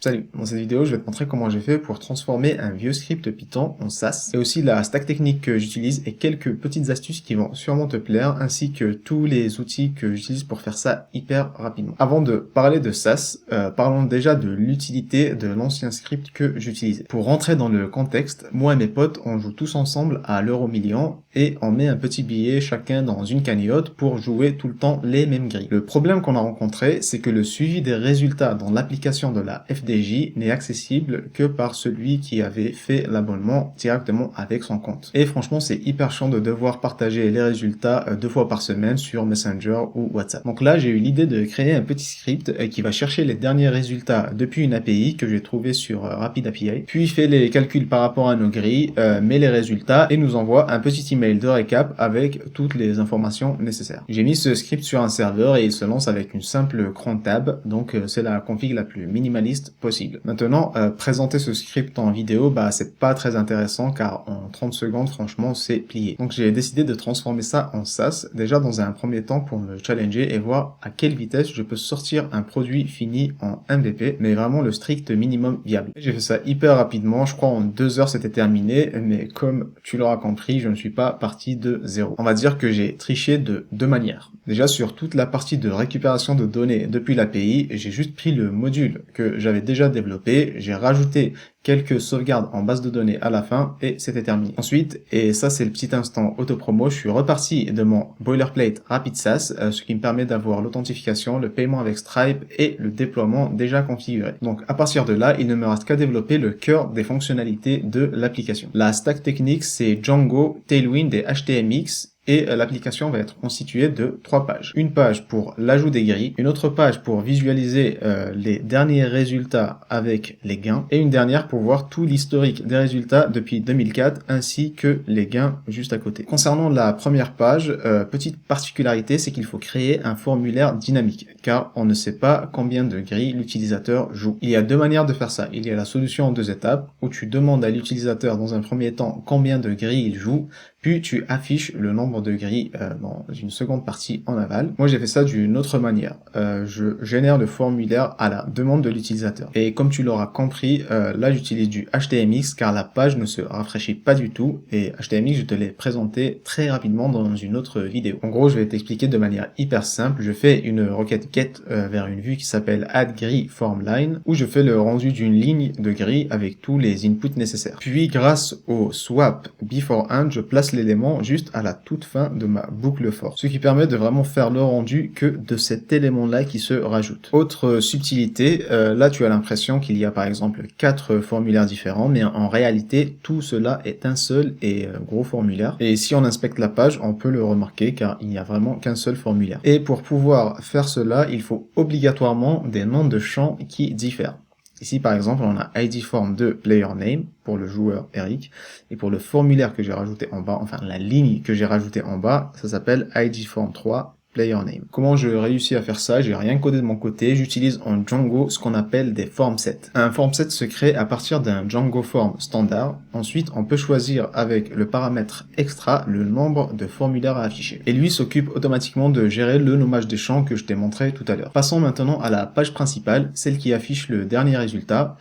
Salut, dans cette vidéo, je vais te montrer comment j'ai fait pour transformer un vieux script Python en SAS, et aussi la stack technique que j'utilise et quelques petites astuces qui vont sûrement te plaire, ainsi que tous les outils que j'utilise pour faire ça hyper rapidement. Avant de parler de SAS, parlons déjà de l'utilité de l'ancien script que j'utilisais. Pour rentrer dans le contexte, moi et mes potes, on joue tous ensemble à l'euro million, et on met un petit billet chacun dans une cagnotte pour jouer tout le temps les mêmes grilles. Le problème qu'on a rencontré, c'est que le suivi des résultats dans l'application de la FDJ n'est accessible que par celui qui avait fait l'abonnement directement avec son compte. Et franchement, c'est hyper chiant de devoir partager les résultats 2 fois par semaine sur Messenger ou WhatsApp. Donc là, j'ai eu l'idée de créer un petit script qui va chercher les derniers résultats depuis une API que j'ai trouvé sur RapidAPI, puis fait les calculs par rapport à nos grilles, met les résultats et nous envoie un petit email de récap avec toutes les informations nécessaires. J'ai mis ce script sur un serveur et il se lance avec une simple cron tab, donc c'est la config la plus minimaliste possible. Maintenant, présenter ce script en vidéo, c'est pas très intéressant car en 30 secondes, franchement, c'est plié. Donc j'ai décidé de transformer ça en SAS, déjà dans un premier temps pour me challenger et voir à quelle vitesse je peux sortir un produit fini en MVP, mais vraiment le strict minimum viable. J'ai fait ça hyper rapidement, je crois en 2 heures c'était terminé, mais comme tu l'auras compris, je ne suis pas parti de zéro. On va dire que j'ai triché de deux manières. Déjà sur toute la partie de récupération de données depuis l'API, j'ai juste pris le module que j'avais déjà développé, j'ai rajouté quelques sauvegardes en base de données à la fin et c'était terminé. Ensuite, et ça c'est le petit instant autopromo, je suis reparti de mon boilerplate Rapid SAS, ce qui me permet d'avoir l'authentification, le paiement avec Stripe et le déploiement déjà configuré. Donc à partir de là, il ne me reste qu'à développer le cœur des fonctionnalités de l'application. La stack technique c'est Django, Tailwind et HTMX. Et l'application va être constituée de 3 pages. Une page pour l'ajout des grilles, une autre page pour visualiser les derniers résultats avec les gains, et une dernière pour voir tout l'historique des résultats depuis 2004, ainsi que les gains juste à côté. Concernant la première page, petite particularité, c'est qu'il faut créer un formulaire dynamique, car on ne sait pas combien de grilles l'utilisateur joue. Il y a 2 manières de faire ça. Il y a la solution en 2 étapes, où tu demandes à l'utilisateur dans un premier temps combien de grilles il joue, puis tu affiches le nombre de grilles dans une seconde partie en aval. Moi j'ai fait ça d'une autre manière. Je génère le formulaire à la demande de l'utilisateur. Et comme tu l'auras compris, là j'utilise du HTMX car la page ne se rafraîchit pas du tout. Et HTMX je te l'ai présenté très rapidement dans une autre vidéo. En gros je vais t'expliquer de manière hyper simple. Je fais une requête get vers une vue qui s'appelle add_grid_form_line où je fais le rendu d'une ligne de grille avec tous les inputs nécessaires. Puis grâce au swap before_end, je place l'élément juste à la toute fin de ma boucle for, ce qui permet de vraiment faire le rendu que de cet élément-là qui se rajoute. Autre subtilité, là tu as l'impression qu'il y a par exemple 4 formulaires différents, mais en réalité tout cela est un seul et gros formulaire. Et si on inspecte la page, on peut le remarquer car il n'y a vraiment qu'un seul formulaire. Et pour pouvoir faire cela, il faut obligatoirement des noms de champs qui diffèrent. Ici, par exemple, on a idform de player name pour le joueur Eric, et pour le formulaire que j'ai rajouté en bas, enfin la ligne que j'ai rajoutée en bas, ça s'appelle idform3 player name. Comment je réussis à faire ça? J'ai rien codé de mon côté, j'utilise en Django ce qu'on appelle des form sets. Un form set se crée à partir d'un Django form standard. Ensuite, on peut choisir avec le paramètre extra le nombre de formulaires à afficher. Et lui s'occupe automatiquement de gérer le nommage des champs que je t'ai montré tout à l'heure. Passons maintenant à la page principale, celle qui affiche le dernier résultat.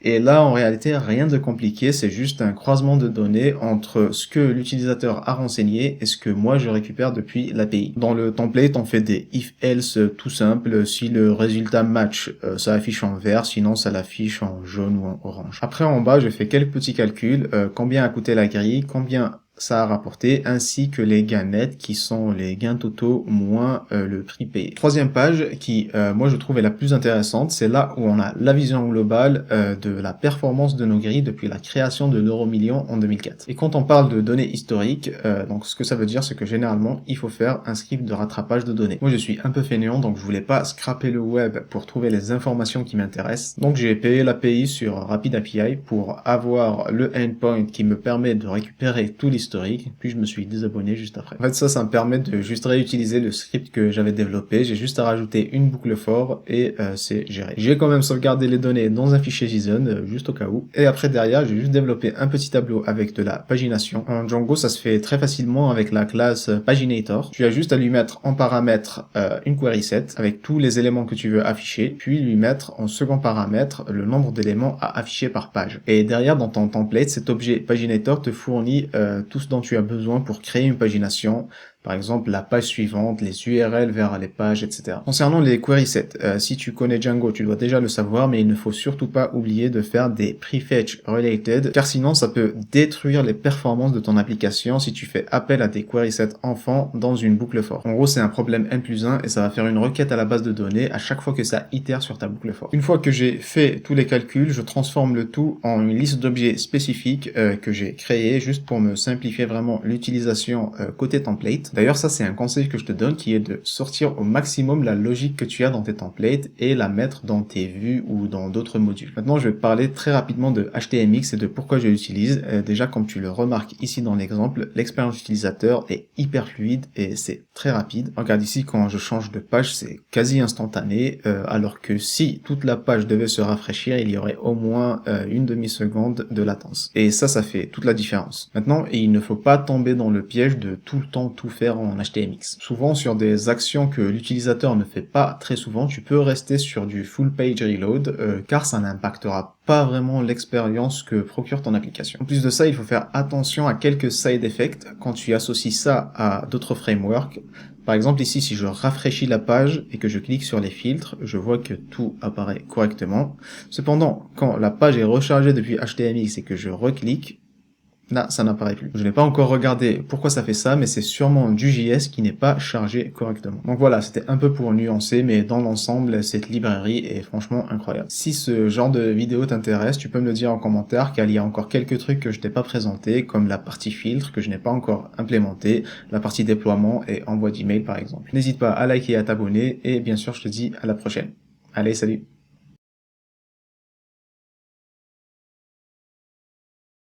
Et là, en réalité, rien de compliqué, c'est juste un croisement de données entre ce que l'utilisateur a renseigné et ce que moi je récupère depuis l'API. Dans le template, on fait des if-else tout simples. Si le résultat match, ça affiche en vert, sinon ça l'affiche en jaune ou en orange. Après, en bas, je fais quelques petits calculs, combien a coûté la grille, combien ça a rapporté, ainsi que les gains nets qui sont les gains totaux moins le prix payé. Troisième page qui moi je trouve est la plus intéressante, c'est là où on a la vision globale de la performance de nos grilles depuis la création de l'euro million en 2004. Et quand on parle de données historiques, donc ce que ça veut dire c'est que généralement il faut faire un script de rattrapage de données. Moi je suis un peu fainéant donc je voulais pas scraper le web pour trouver les informations qui m'intéressent, donc j'ai payé l'API sur RapidAPI pour avoir le endpoint qui me permet de récupérer tout l'historique historique, puis je me suis désabonné juste après. En fait, ça me permet de juste réutiliser le script que j'avais développé. J'ai juste à rajouter une boucle for et c'est géré. J'ai quand même sauvegardé les données dans un fichier JSON, juste au cas où. Et après, derrière, j'ai juste développé un petit tableau avec de la pagination. En Django, ça se fait très facilement avec la classe Paginator. Tu as juste à lui mettre en paramètre une query set avec tous les éléments que tu veux afficher, puis lui mettre en second paramètre le nombre d'éléments à afficher par page. Et derrière, dans ton template, cet objet Paginator te fournit tout ce dont tu as besoin pour créer une pagination. Par exemple, la page suivante, les URL vers les pages, etc. Concernant les query sets, si tu connais Django, tu dois déjà le savoir, mais il ne faut surtout pas oublier de faire des prefetch related, car sinon ça peut détruire les performances de ton application si tu fais appel à des query sets enfants dans une boucle for. En gros, c'est un problème N+1 et ça va faire une requête à la base de données à chaque fois que ça itère sur ta boucle for. Une fois que j'ai fait tous les calculs, je transforme le tout en une liste d'objets spécifiques que j'ai créée juste pour me simplifier vraiment l'utilisation côté template. D'ailleurs, ça c'est un conseil que je te donne qui est de sortir au maximum la logique que tu as dans tes templates et la mettre dans tes vues ou dans d'autres modules. Maintenant, je vais parler très rapidement de HTMX et de pourquoi je l'utilise. Déjà, comme tu le remarques ici dans l'exemple, l'expérience utilisateur est hyper fluide et c'est très rapide. Regarde ici, quand je change de page, c'est quasi instantané, alors que si toute la page devait se rafraîchir, il y aurait au moins une demi-seconde de latence. Et ça fait toute la différence. Maintenant, il ne faut pas tomber dans le piège de tout le temps tout faire en HTMX. Souvent, sur des actions que l'utilisateur ne fait pas très souvent, tu peux rester sur du full page reload, car ça n'impactera pas vraiment l'expérience que procure ton application. En plus de ça, il faut faire attention à quelques side effects quand tu associes ça à d'autres frameworks. Par exemple, ici, si je rafraîchis la page et que je clique sur les filtres, je vois que tout apparaît correctement. Cependant, quand la page est rechargée depuis HTMX et que je reclique, là, ça n'apparaît plus. Je n'ai pas encore regardé pourquoi ça fait ça, mais c'est sûrement du JS qui n'est pas chargé correctement. Donc voilà, c'était un peu pour nuancer, mais dans l'ensemble, cette librairie est franchement incroyable. Si ce genre de vidéo t'intéresse, tu peux me le dire en commentaire, car il y a encore quelques trucs que je t'ai pas présenté, comme la partie filtre que je n'ai pas encore implémenté, la partie déploiement et envoi d'email par exemple. N'hésite pas à liker et à t'abonner, et bien sûr, je te dis à la prochaine. Allez, salut!